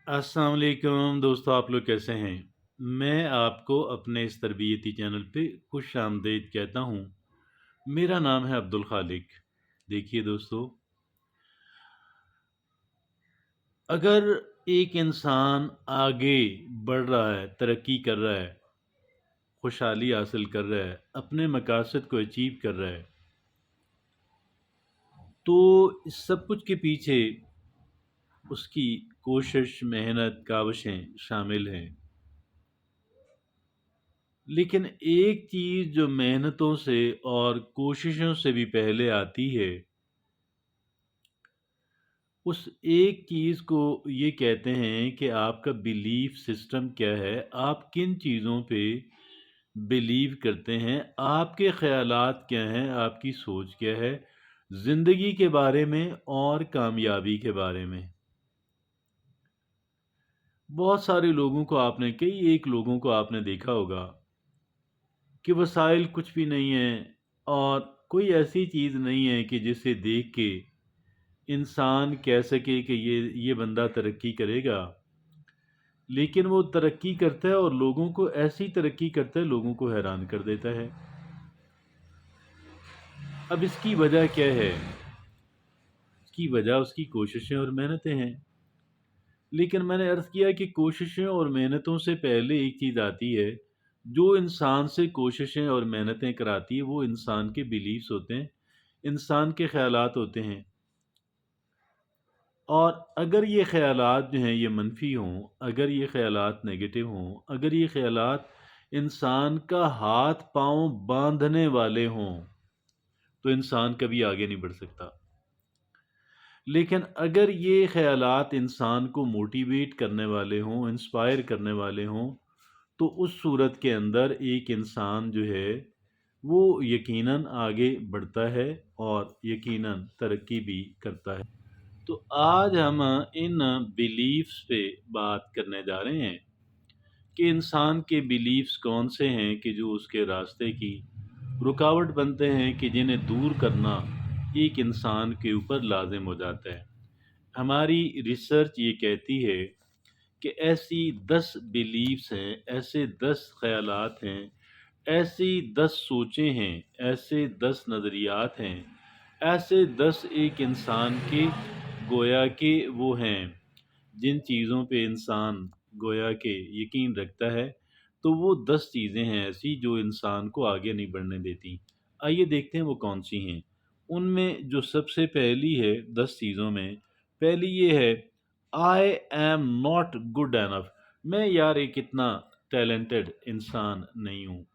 अस्सलाम वालेकुम दोस्तों, आप लोग कैसे हैं? मैं आपको अपने इस तरबियती चैनल पे खुश आमदीद कहता हूँ। मेरा नाम है अब्दुल खालिक। देखिए दोस्तों, अगर एक इंसान आगे बढ़ रहा है, तरक्की कर रहा है, खुशहाली हासिल कर रहा है, अपने मकासद को अचीव कर रहा है, तो इस सब कुछ के पीछे उसकी कोशिश, मेहनत, काविशें शामिल हैं। लेकिन एक चीज़ जो मेहनतों से और कोशिशों से भी पहले आती है, उस एक चीज़ को ये कहते हैं कि आपका बिलीफ सिस्टम क्या है, आप किन चीज़ों पे बिलीव करते हैं, आपके ख़यालात क्या हैं, आपकी सोच क्या है, ज़िंदगी के बारे में और कामयाबी के बारे में। बहुत सारे लोगों को आपने कई एक लोगों को आपने देखा होगा कि वसाइल कुछ भी नहीं है और कोई ऐसी चीज़ नहीं है कि जिसे देख के इंसान कह सके कि ये बंदा तरक्की करेगा। लेकिन वो तरक्की करता है और लोगों को ऐसी तरक्की करता है, लोगों को हैरान कर देता है। अब इसकी वजह क्या है? इसकी वजह उसकी कोशिशें और मेहनतें हैं। लेकिन मैंने अर्ज़ किया कि कोशिशें और मेहनतों से पहले एक चीज़ आती है, जो इंसान से कोशिशें और मेहनतें कराती है, वो इंसान के बिलीफ्स होते हैं, इंसान के ख़यालात होते हैं। और अगर ये ख़यालात जो हैं ये मनफ़ी हों, अगर ये ख़यालात नेगेटिव हों, अगर ये ख़यालात इंसान का हाथ-पाँव बाँधने वाले हों, तो इंसान कभी आगे नहीं बढ़ सकता। लेकिन अगर ये ख़यालात इंसान को मोटिवेट करने वाले हों, इंस्पायर करने वाले हों, तो उस सूरत के अंदर एक इंसान जो है, वो यकीनन आगे बढ़ता है और यकीनन तरक्की भी करता है। तो आज हम इन बिलीफ्स पे बात करने जा रहे हैं कि इंसान के बिलीफ्स कौन से हैं कि जो उसके रास्ते की रुकावट बनते हैं, कि जिन्हें दूर करना एक इंसान के ऊपर लाजिम हो जाता है। हमारी रिसर्च ये कहती है कि ऐसी 10 बिलीफ्स हैं, ऐसे 10 ख़यालात हैं, ऐसी 10 सोचें हैं, ऐसे 10 नज़रियात हैं, ऐसे 10 एक इंसान के गोया के वो हैं, जिन चीज़ों पे इंसान गोया के यकीन रखता है, तो वो 10 चीज़ें हैं ऐसी जो इंसान को आगे नहीं बढ़ने देती। आइए देखते हैं वो कौन-सी हैं। उनमें जो सबसे पहली है 10 चीज़ों में, पहली ये है, I am not good enough. मैं यार एक इतना टैलेंटेड इंसान नहीं हूँ।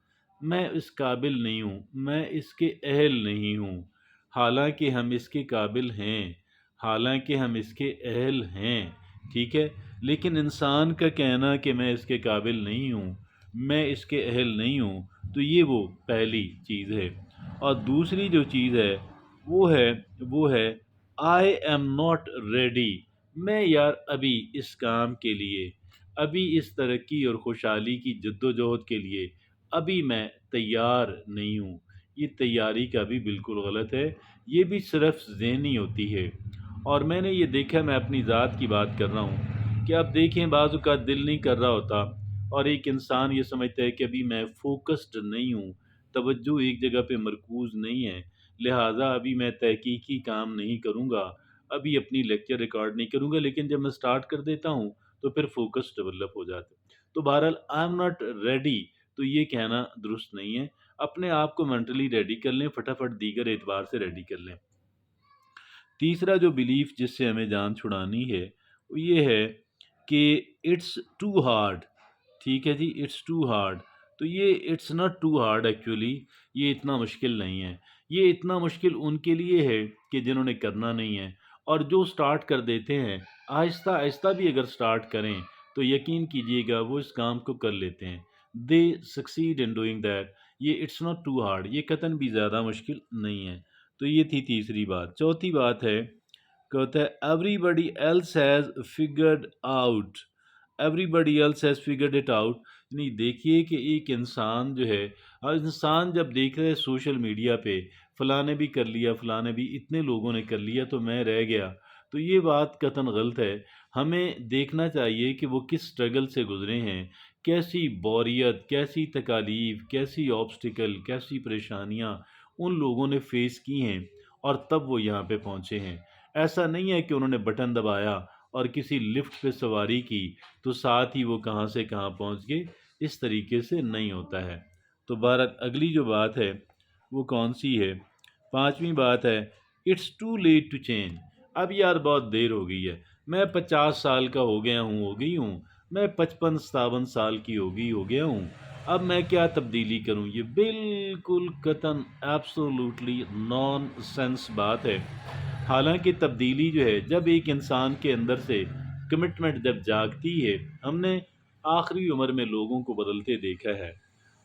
मैं इस काबिल नहीं हूँ, मैं इसके अहल नहीं हूँ। हालाँकि हम इसके काबिल हैं, हालाँकि हम इसके अहल हैं, ठीक है? लेकिन इंसान का कहना कि मैं इसके काबिल नहीं हूँ, मैं इसके अहल नहीं हूँ, तो ये वो पहली चीज़ है। और दूसरी जो चीज़ है, वो है वो है आई एम नॉट रेडी। मैं यार अभी इस काम के लिए, अभी इस तरक्की और खुशहाली की जद्दोजहद के लिए अभी मैं तैयार नहीं हूँ। ये तैयारी का भी बिल्कुल गलत है, ये भी सिर्फ़ ज़हनी होती है। और मैंने ये देखा, मैं अपनी ज़ात की बात कर रहा हूँ, कि आप देखें बाज़ औक़ात दिल नहीं कर रहा होता और एक इंसान ये समझता है कि अभी मैं फ़ोकस्ड नहीं हूँ, तवज्जो एक जगह पे मरकूज़ नहीं है, लिहाज़ा अभी मैं तहकीकी काम नहीं करूँगा, अभी अपनी लेक्चर रिकॉर्ड नहीं करूँगा, लेकिन जब मैं स्टार्ट कर देता हूँ, तो फिर फ़ोकस डेवलप हो जाता है। तो बहरहाल आई एम नॉट रेडी, तो ये कहना दुरुस्त नहीं है। अपने आप को मेंटली रेडी कर लें, फटाफट दीगर एतबार से रेडी कर लें। तीसरा जो बिलीफ जिससे हमें जान छुड़ानी है, वो ये है कि इट्स टू हार्ड। ठीक है जी, इट्स टू हार्ड। तो ये it's not too hard actually, ये इतना मुश्किल नहीं है। ये इतना मुश्किल उनके लिए है कि जिन्होंने करना नहीं है, और जो स्टार्ट कर देते हैं, आहिस्ता आहिस्ता भी अगर स्टार्ट करें, तो यकीन कीजिएगा वो इस काम को कर लेते हैं। दे सक्सीड इन डूइंग दैट। ये इट्स नॉट टू हार्ड, ये कतन भी ज़्यादा मुश्किल नहीं है। तो ये थी तीसरी बात। चौथी बात है, कहता है everybody else has figured out, everybody else has figured it out. नहीं, देखिए कि एक इंसान जो है, और इंसान जब देख रहे हैं सोशल मीडिया पे, फलाँ ने भी कर लिया, फलाँ ने भी, इतने लोगों ने कर लिया तो मैं रह गया, तो ये बात कतन गलत है। ہمیں دیکھنا چاہیے کہ وہ کس اسٹرگل سے گزرے ہیں، کیسی بوریت، کیسی تکالیف، کیسی آبسٹیکل، کیسی پریشانیاں ان لوگوں نے فیس کی ہیں اور تب وہ یہاں پہ پہنچے ہیں۔ ایسا نہیں ہے کہ انہوں نے بٹن دبایا اور کسی لفٹ پہ سواری کی تو ساتھ ہی وہ کہاں سے کہاں پہنچ گئے، اس طریقے سے نہیں ہوتا ہے۔ تو بہرحال اگلی جو بات ہے وہ کون سی ہے؟ پانچویں بات ہے، it's too late to change. اب یار بہت دیر ہو گئی ہے، میں 50 سال کا ہو گیا ہوں، ہو گئی ہوں، میں 55 57 سال کی ہو گیا ہوں، اب میں کیا تبدیلی کروں؟ یہ بالکل قطعاً ایبسولوٹلی نان سینس بات ہے۔ حالانکہ تبدیلی جو ہے جب ایک انسان کے اندر سے کمٹمنٹ جب جاگتی ہے، ہم نے آخری عمر میں لوگوں کو بدلتے دیکھا ہے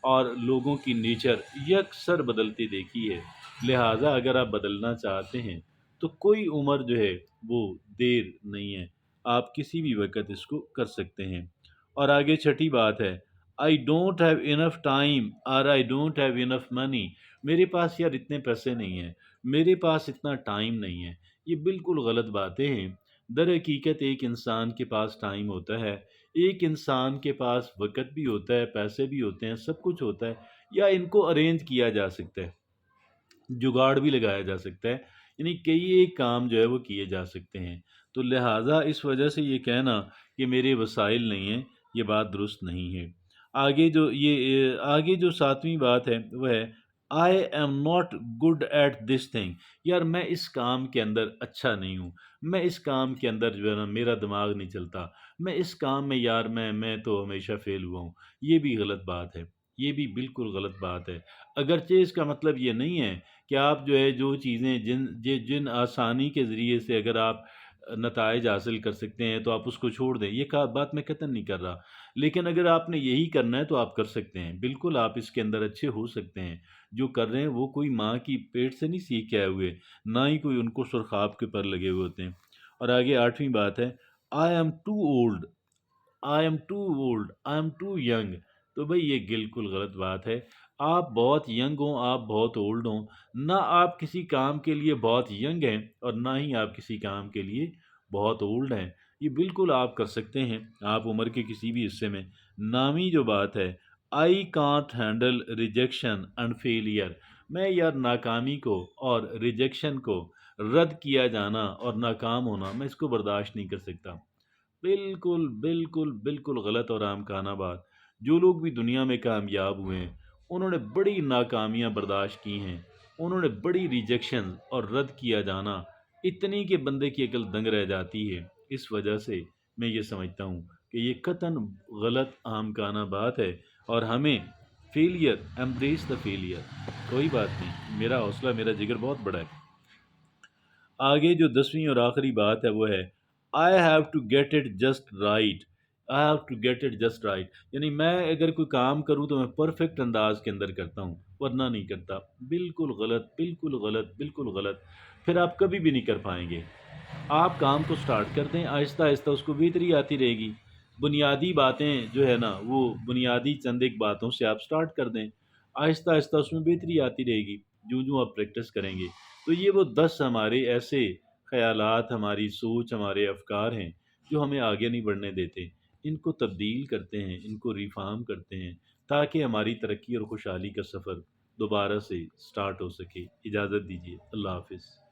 اور لوگوں کی نیچر یکسر بدلتی دیکھی ہے۔ لہٰذا اگر آپ بدلنا چاہتے ہیں تو کوئی عمر جو ہے وہ دیر نہیں ہے، آپ کسی بھی وقت اس کو کر سکتے ہیں۔ اور آگے چھٹی بات ہے، I don't have enough time اور آئی ڈونٹ ہیو انف منی۔ میرے پاس یار اتنے پیسے نہیں ہیں، میرے پاس اتنا ٹائم نہیں ہے۔ یہ بالکل غلط باتیں ہیں۔ در حقیقت ایک انسان کے پاس ٹائم ہوتا ہے، ایک انسان کے پاس وقت بھی ہوتا ہے، پیسے بھی ہوتے ہیں، سب کچھ ہوتا ہے، یا ان کو ارینج کیا جا سکتا ہے، جگاڑ بھی لگایا جا سکتا ہے، یعنی کئی ایک کام جو ہے وہ کیے جا سکتے ہیں۔ تو لہٰذا اس وجہ سے یہ کہنا کہ میرے وسائل نہیں ہیں، یہ بات درست نہیں ہے۔ آگے جو ساتویں بات ہے وہ ہے، I am not good at this thing. یار میں اس کام کے اندر اچھا نہیں ہوں، میں اس کام کے اندر جو ہے نا میرا دماغ نہیں چلتا، میں اس کام میں یار میں تو ہمیشہ فیل ہوا ہوں۔ یہ بھی غلط بات ہے، یہ بھی بالکل غلط بات ہے۔ اگرچہ اس کا مطلب یہ نہیں ہے کہ آپ جو ہے جو چیزیں جن آسانی کے ذریعے سے اگر آپ نتائج حاصل کر سکتے ہیں تو آپ اس کو چھوڑ دیں، یہ بات میں قطعاً نہیں کر رہا، لیکن اگر آپ نے یہی کرنا ہے تو آپ کر سکتے ہیں، بالکل آپ اس کے اندر اچھے ہو سکتے ہیں۔ جو کر رہے ہیں وہ کوئی ماں کی پیٹ سے نہیں سیکھ کے آئے ہوئے، نہ ہی کوئی ان کو سرخاب کے پر لگے ہوئے ہوتے ہیں۔ اور آگے آٹھویں بات ہے، I am too old, I am too old, I am too young. تو بھئی یہ بالکل غلط بات ہے۔ آپ بہت ینگ ہوں، آپ بہت اولڈ ہوں، نہ آپ کسی کام کے لیے بہت ینگ ہیں اور نہ ہی آپ کسی کام کے لیے بہت اولڈ ہیں۔ یہ بالکل آپ کر سکتے ہیں، آپ عمر کے کسی بھی حصے میں۔ نامی جو بات ہے، I can't handle rejection and failure. میں یار ناکامی کو اور ریجیکشن کو، رد کیا جانا اور ناکام ہونا، میں اس کو برداشت نہیں کر سکتا۔ بالکل بالکل بالکل غلط اور عام کانہ بات۔ جو لوگ بھی دنیا میں کامیاب ہوئے ہیں انہوں نے بڑی ناکامیاں برداشت کی ہیں، انہوں نے بڑی ریجیکشن اور رد کیا جانا، اتنی کہ بندے کی عقل دنگ رہ جاتی ہے۔ اس وجہ سے میں یہ سمجھتا ہوں کہ یہ قطعاً غلط عام کانہ بات ہے اور ہمیں فیلئر، ایمبریس دا فیلئر، کوئی بات نہیں، میرا حوصلہ میرا جگر بہت بڑا ہے۔ آگے جو 10ویں اور آخری بات ہے وہ ہے، I have to get it just right, I have to get it just right. یعنی میں اگر کوئی کام کروں تو میں پرفیکٹ انداز کے اندر کرتا ہوں، ورنہ نہیں کرتا۔ بالکل غلط، بالکل غلط، بالکل غلط۔ پھر آپ کبھی بھی نہیں کر پائیں گے۔ آپ کام کو سٹارٹ کر دیں، آہستہ آہستہ اس کو بہتری آتی رہے گی۔ بنیادی باتیں جو ہے نا وہ بنیادی چند ایک باتوں سے آپ سٹارٹ کر دیں، آہستہ آہستہ اس میں بہتری آتی رہے گی جوں جوں آپ پریکٹس کریں گے۔ تو یہ وہ 10 ہمارے ایسے خیالات، ہماری سوچ، ہمارے افکار ہیں جو ہمیں آگے نہیں بڑھنے دیتے۔ ان کو تبدیل کرتے ہیں، ان کو ریفارم کرتے ہیں تاکہ ہماری ترقی اور خوشحالی کا سفر دوبارہ سے سٹارٹ ہو سکے۔ اجازت دیجیے، اللہ حافظ۔